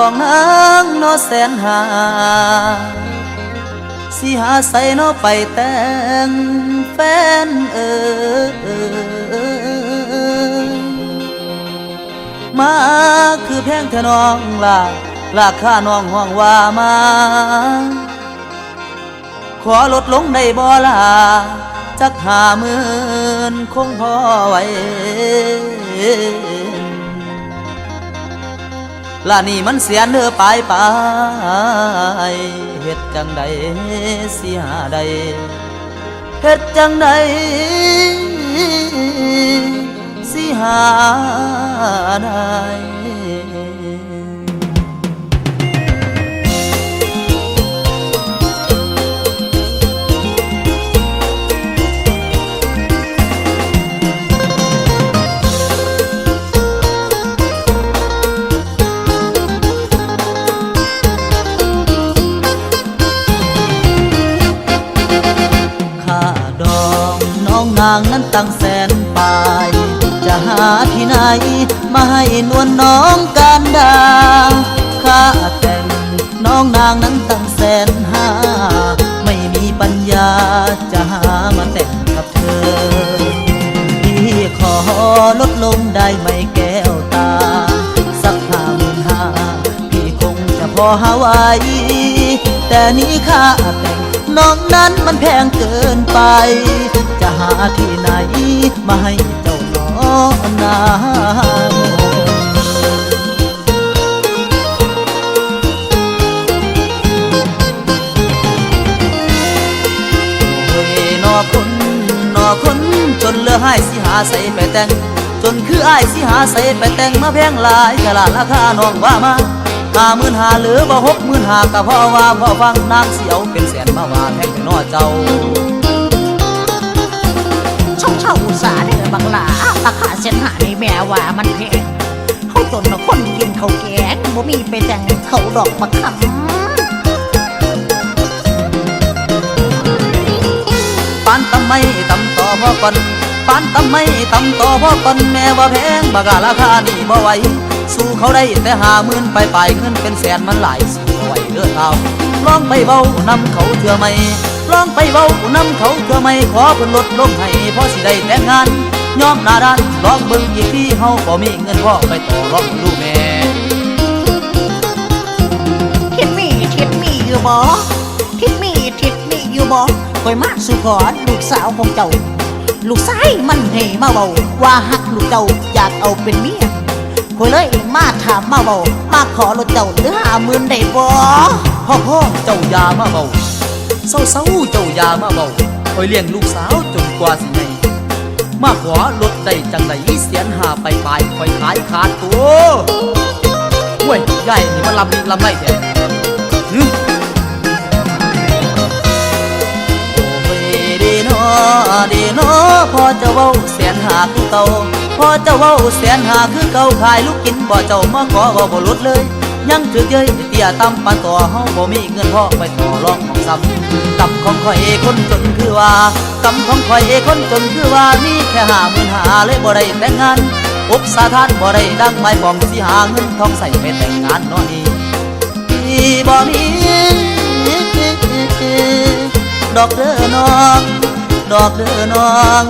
องนางนอแสนหาสิหาใส่นอไปแต่งแฟนมาคือแพงแท่น้องราคาน้องห้องว่ามาขอลดลงได้บ่ล่ะจัก50,000คงพอไว้ล่ะนี่มันเสียเนื้อไปเฮ็ดจังใดสิหาใดเฮ็ดจังใดสิหาได้นางนั้นตั้งแสนปลายจะหาที่ไหนมาให้นวลน้องกันดาค่าแต่งน้องนางนั้นตั้ง150,000ไม่มีปัญญาจะหามาแต่งกับเธอพี่ขอลดลงได้ไหมแก้วตาสัก55,000พี่คงจะพอหาไว้แต่นี้ค่าแต่งน้องนั้นมันแพงเกินไปจะหาที่ไหนมาให้เจ้าน้องนานอคนจนเหลือให้สิหาใส่ไปแต่งจนคืออ้ายสิหาใส่ไปแต่งมาแพงหลายกะละราคาน้องว่ามา50,000หรือบ่60,000ก็เพราะว่าพ่อฟังนางเสียวเป็นแสนมาว่าแพงแต่น้อเจ้าเช่าอุตสาห์เนี่ยบางหลาราคา150,000นี่แม่ว่ามันแพงเขาจนคนกินเขาแกงบ่มีไปแต่งเขาดอกบักคำปานตำไม่ตำต่อพ่อก่อนปานตำไม่ตำต่อพ่อก่อนแม่ว่าแพงบักราคานี่บ่ไหวสู้เขาได้แต่50,000ไปเงินเป็นแสนมันหลายสู้ไหวเด้อเท่าลองไปเว้านำเขาเถื่อไม่ลองไปเว้านำเขาเถื่อไม่ขอเพิ่นลดลงให้พอสิได้แต่งงานยอมหน้าด้านลองเบิ่งอีกทีเฮาบ่มีเงินพอไปต่อรองดูแม่ทิดมีอยู่บ่ทิดมีอยู่บ่คอยมาสู่ขอลูกสาวของเจ้าลูกชายมันให้มาเว้าว่าฮักลูกเจ้าอยากเอาเป็นเมียคอยเลยมาถามมาเว้ามาขอลดเจ้าเหลือ50,000ได้บ่พ่อเจ้าอย่ามาเว้าเศร้าเจ้าอย่ามาเว้าคอยเลี้ยงลูกสาวจนกว่าสิใหญ่มาขอลดได้จังได150,000ไปคอยขายขาดตัวเว้ยใหญ่นี่มันลำไรแท้โอ้ยดีเนาะพอจะเว้า150,000คือเก่าพอจะเว้า150,000คือเก่าขายลูกกินบ่เจ้ามาขอบ่ลดเลยยังถือเย้ยเตี้ยต่ำปานต่อเฮาบ่มีเงินพอไปต่อรองของซ้ำกำของข่อยคนจนคือว่ากำของข่อยคนจนคือว่ามีแค่50,000เลยบ่ได้แต่งงานอบสาทานบ่ได้ดังไม้ปองสิหาเงินทองใส่ไปแต่งงานน้อนี่ที่บ่มีดอกเด้อน้อง